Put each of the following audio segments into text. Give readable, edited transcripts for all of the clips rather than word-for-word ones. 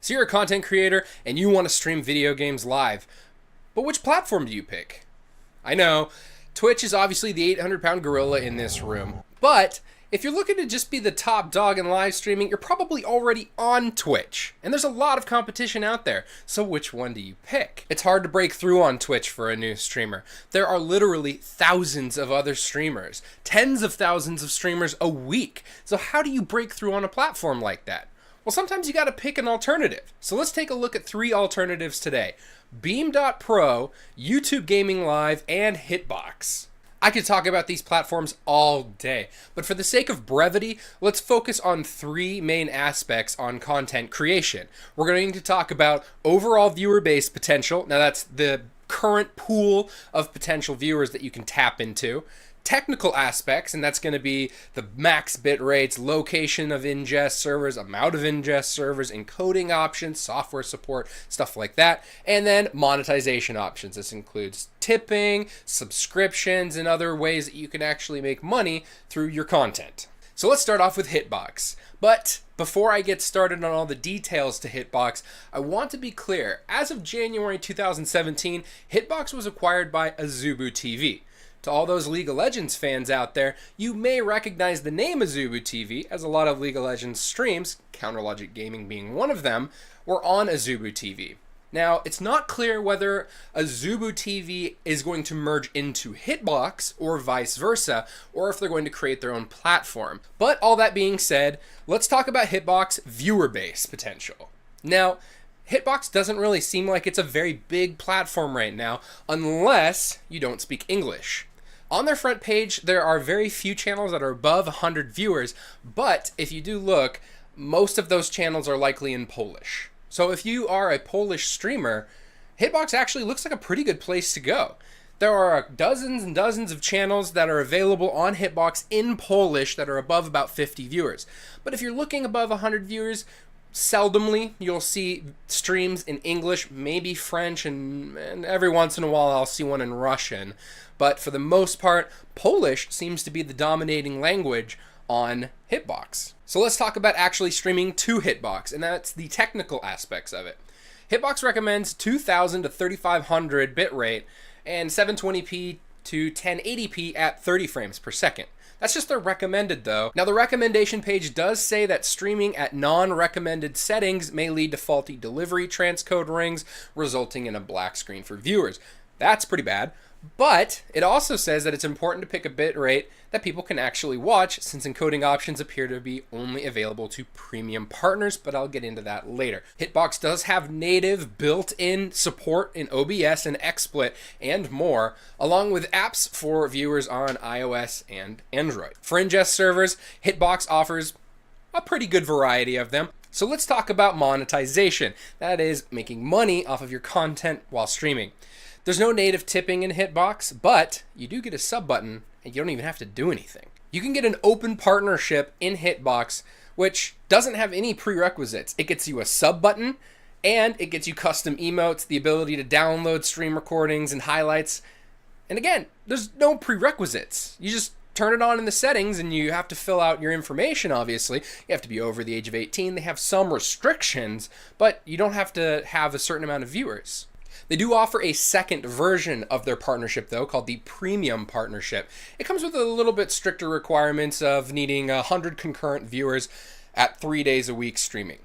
So you're a content creator and you want to stream video games live, but which platform do you pick? I know, Twitch is obviously the 800-pound gorilla in this room, but if you're looking to just be the top dog in live streaming, you're probably already on Twitch, and there's a lot of competition out there, so which one do you pick? It's hard to break through on Twitch for a new streamer. There are literally thousands of other streamers, tens of thousands of streamers a week, so how do you break through on a platform like that? Well, sometimes you gotta pick an alternative. So let's take a look at 3 alternatives today. Beam.Pro, YouTube Gaming Live, and Hitbox. I could talk about these platforms all day, but for the sake of brevity, let's focus on 3 main aspects on content creation. We're going to talk about overall viewer base potential. Now that's the current pool of potential viewers that you can tap into. Technical aspects, and that's going to be the max bit rates, location of ingest servers, amount of ingest servers, encoding options, software support, stuff like that. And then monetization options. This includes tipping, subscriptions, and other ways that you can actually make money through your content. So let's start off with Hitbox. But before I get started on all the details to Hitbox, I want to be clear. As of January 2017, Hitbox was acquired by Azubu TV. To all those League of Legends fans out there, you may recognize the name Azubu TV, as a lot of League of Legends streams, Counterlogic Gaming being one of them, were on Azubu TV. Now, it's not clear whether Azubu TV is going to merge into Hitbox or vice versa, or if they're going to create their own platform. But all that being said, let's talk about Hitbox viewer base potential. Now, Hitbox doesn't really seem like it's a very big platform right now, unless you don't speak English. On their front page, there are very few channels that are above 100 viewers, but if you do look, most of those channels are likely in Polish. So if you are a Polish streamer, Hitbox actually looks like a pretty good place to go. There are dozens and dozens of channels that are available on Hitbox in Polish that are above about 50 viewers. But if you're looking above 100 viewers, seldomly you'll see streams in English, maybe French, and every once in a while I'll see one in Russian. But for the most part, Polish seems to be the dominating language on Hitbox. So let's talk about actually streaming to Hitbox, and that's the technical aspects of it. Hitbox recommends 2000 to 3500 bitrate and 720p to 1080p at 30 frames per second. That's just their recommended though. Now the recommendation page does say that streaming at non-recommended settings may lead to faulty delivery transcode rings, resulting in a black screen for viewers. That's pretty bad. But it also says that it's important to pick a bit rate that people can actually watch, since encoding options appear to be only available to premium partners, but I'll get into that later. Hitbox does have native built-in support in OBS and XSplit and more, along with apps for viewers on iOS and Android. For ingest servers, Hitbox offers a pretty good variety of them. So let's talk about monetization. That is, making money off of your content while streaming. There's no native tipping in Hitbox, but you do get a sub button and you don't even have to do anything. You can get an open partnership in Hitbox, which doesn't have any prerequisites. It gets you a sub button and it gets you custom emotes, the ability to download stream recordings and highlights. And again, there's no prerequisites. You just turn it on in the settings and you have to fill out your information, obviously. You have to be over the age of 18. They have some restrictions, but you don't have to have a certain amount of viewers. They do offer a second version of their partnership, though, called the Premium Partnership. It comes with a little bit stricter requirements of needing 100 concurrent viewers at 3 days a week streaming.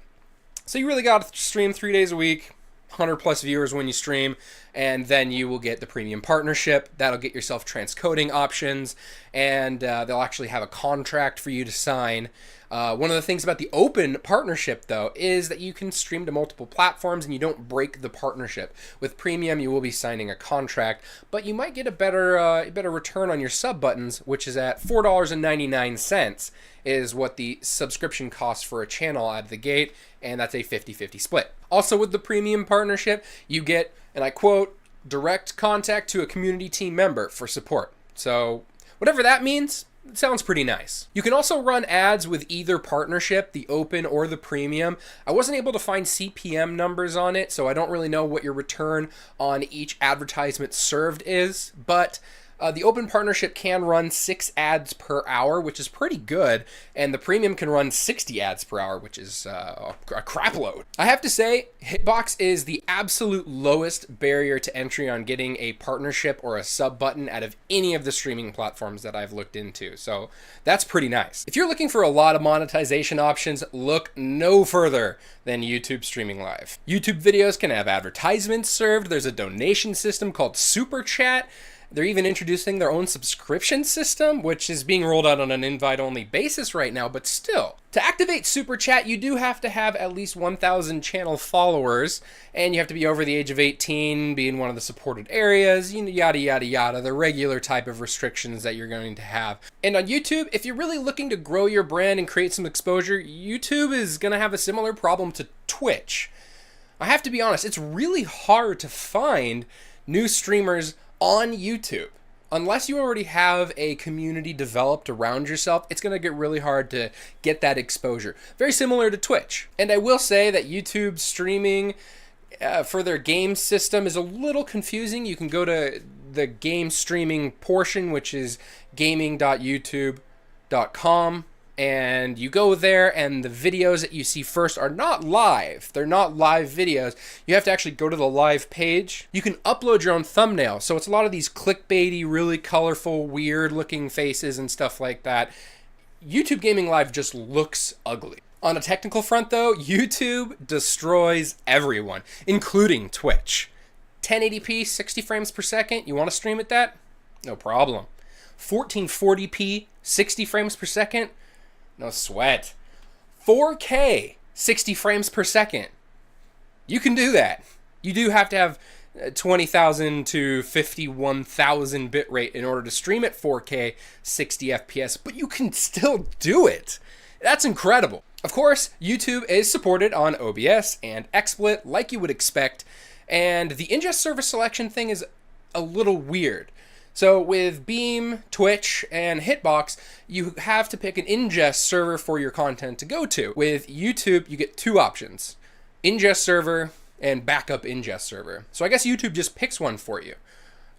So you really got to stream 3 days a week, 100 plus viewers when you stream, and then you will get the Premium Partnership. That'll get yourself transcoding options, and they'll actually have a contract for you to sign. One of the things about the open partnership, though, is that you can stream to multiple platforms and you don't break the partnership. With Premium, you will be signing a contract, but you might get a better return on your sub buttons, which is at $4.99 is what the subscription costs for a channel out of the gate, and that's a 50-50 split. Also with the Premium partnership, you get, and I quote, direct contact to a community team member for support. So whatever that means, it sounds pretty nice. You can also run ads with either partnership, the open or the premium. I wasn't able to find CPM numbers on it, so I don't really know what your return on each advertisement served is, but The open partnership can run 6 ads per hour, which is pretty good, and the premium can run 60 ads per hour, which is a crap load. I have to say, Hitbox is the absolute lowest barrier to entry on getting a partnership or a sub button out of any of the streaming platforms that I've looked into, so that's pretty nice. If you're looking for a lot of monetization options, look no further than YouTube streaming live. YouTube videos can have advertisements served. There's a donation system called Super Chat. They're even introducing their own subscription system, which is being rolled out on an invite-only basis right now, but still. To activate Super Chat, you do have to have at least 1,000 channel followers, and you have to be over the age of 18, be in one of the supported areas, yada, yada, yada, the regular type of restrictions that you're going to have. And on YouTube, if you're really looking to grow your brand and create some exposure, YouTube is going to have a similar problem to Twitch. I have to be honest, it's really hard to find new streamers on YouTube. Unless you already have a community developed around yourself, it's going to get really hard to get that exposure. Very similar to Twitch. And I will say that YouTube streaming for their game system is a little confusing. You can go to the game streaming portion, which is gaming.youtube.com. And you go there, and the videos that you see first are not live. They're not live videos. You have to actually go to the live page. You can upload your own thumbnail. So it's a lot of these clickbaity, really colorful, weird looking faces and stuff like that. YouTube Gaming Live just looks ugly. On a technical front though, YouTube destroys everyone, including Twitch. 1080p, 60 frames per second. You want to stream at that? No problem. 1440p, 60 frames per second. No sweat. 4K, 60 frames per second. You can do that. You do have to have 20,000 to 51,000 bitrate in order to stream at 4K, 60 FPS, but you can still do it. That's incredible. Of course, YouTube is supported on OBS and XSplit like you would expect, and the ingest server selection thing is a little weird. So with Beam, Twitch, and Hitbox, you have to pick an ingest server for your content to go to. With YouTube, you get 2 options: ingest server and backup ingest server. So I guess YouTube just picks one for you.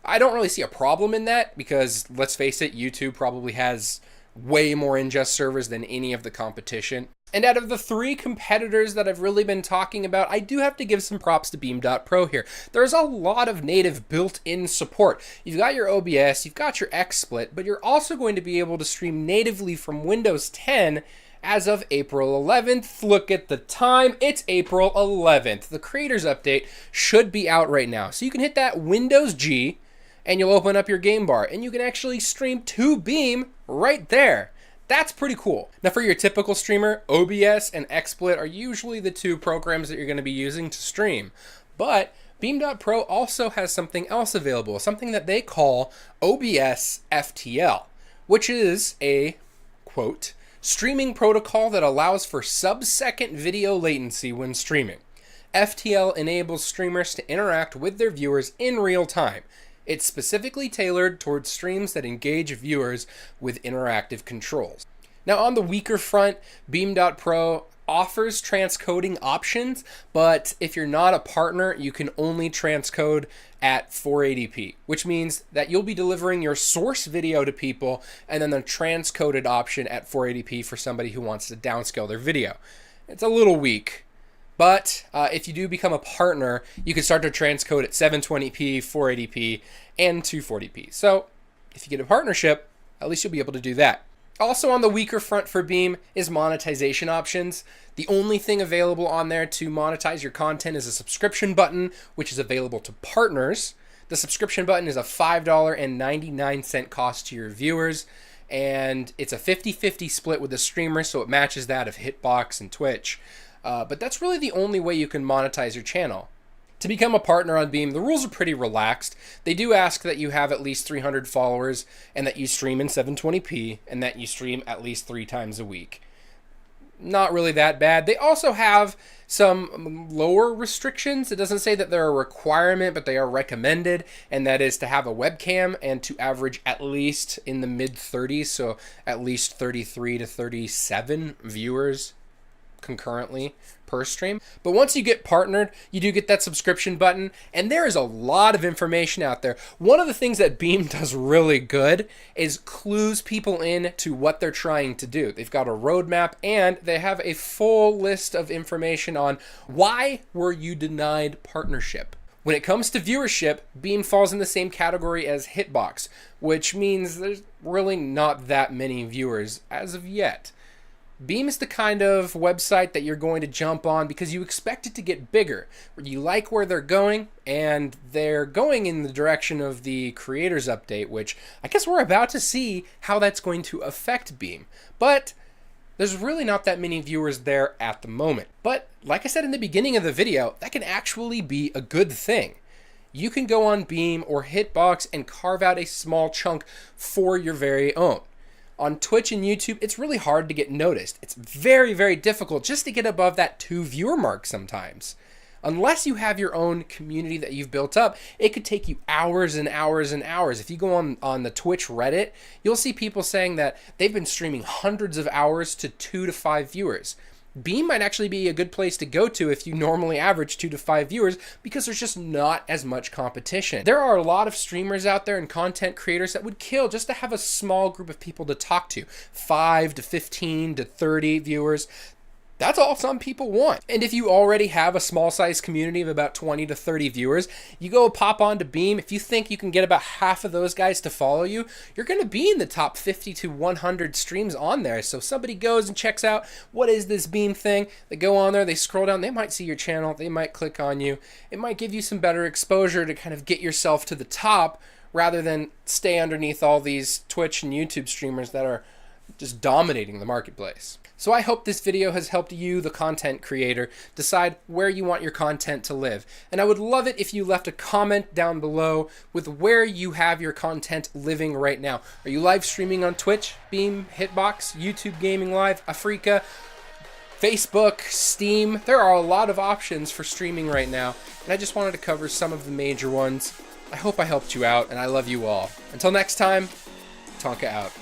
I don't really see a problem in that because, let's face it, YouTube probably has way more ingest servers than any of the competition. And out of the 3 competitors that I've really been talking about, I do have to give some props to Beam.Pro here. There's a lot of native built-in support. You've got your OBS, you've got your XSplit, but you're also going to be able to stream natively from Windows 10 as of April 11th. Look at the time, it's April 11th. The Creators Update should be out right now. So you can hit that Windows G, and you'll open up your game bar, and you can actually stream to Beam right there. That's pretty cool. Now for your typical streamer, OBS and XSplit are usually the 2 programs that you're going to be using to stream. But Beam.Pro also has something else available, something that they call OBS FTL, which is a, quote, streaming protocol that allows for sub-second video latency when streaming. FTL enables streamers to interact with their viewers in real time. It's specifically tailored towards streams that engage viewers with interactive controls. Now on the weaker front, Beam.Pro offers transcoding options, but if you're not a partner, you can only transcode at 480p, which means that you'll be delivering your source video to people and then the transcoded option at 480p for somebody who wants to downscale their video. It's a little weak. But if you do become a partner, you can start to transcode at 720p, 480p, and 240p. So if you get a partnership, at least you'll be able to do that. Also on the weaker front for Beam is monetization options. The only thing available on there to monetize your content is a subscription button, which is available to partners. The subscription button is a $5.99 cost to your viewers, and it's a 50-50 split with the streamer, so it matches that of Hitbox and Twitch. But that's really the only way you can monetize your channel. To become a partner on Beam, the rules are pretty relaxed. They do ask that you have at least 300 followers and that you stream in 720p and that you stream at least 3 times a week. Not really that bad. They also have some lower restrictions. It doesn't say that they're a requirement, but they are recommended, and that is to have a webcam and to average at least in the mid-30s, so at least 33 to 37 viewers concurrently per stream. But once you get partnered, you do get that subscription button, and there is a lot of information out there. One of the things that Beam does really good is clues people in to what they're trying to do. They've got a roadmap, and they have a full list of information on why were you denied partnership. When it comes to viewership, Beam falls in the same category as Hitbox, which means there's really not that many viewers as of yet. Beam is the kind of website that you're going to jump on because you expect it to get bigger. You like where they're going, and they're going in the direction of the creators update, which I guess we're about to see how that's going to affect Beam. But there's really not that many viewers there at the moment. But like I said in the beginning of the video, that can actually be a good thing. You can go on Beam or Hitbox and carve out a small chunk for your very own. On Twitch and YouTube, it's really hard to get noticed. It's very, very difficult just to get above that 2 viewer mark sometimes. Unless you have your own community that you've built up, it could take you hours and hours and hours. If you go on the Twitch Reddit, you'll see people saying that they've been streaming hundreds of hours to 2 to 5 viewers. Beam might actually be a good place to go to if you normally average 2 to 5 viewers because there's just not as much competition. There are a lot of streamers out there and content creators that would kill just to have a small group of people to talk to. 5 to 15 to 30 viewers. That's all some people want. And if you already have a small size community of about 20 to 30 viewers, you go pop onto Beam. If you think you can get about half of those guys to follow you, you're going to be in the top 50 to 100 streams on there. So somebody goes and checks out, what is this Beam thing? They go on there, they scroll down, they might see your channel, they might click on you. It might give you some better exposure to kind of get yourself to the top rather than stay underneath all these Twitch and YouTube streamers that are just dominating the marketplace. So I hope this video has helped you, the content creator, decide where you want your content to live. And I would love it if you left a comment down below with where you have your content living right now. Are you live streaming on Twitch, Beam, Hitbox, YouTube Gaming Live, Afreeca, Facebook, Steam? There are a lot of options for streaming right now, and I just wanted to cover some of the major ones. I hope I helped you out, and I love you all. Until next time, Tonka out.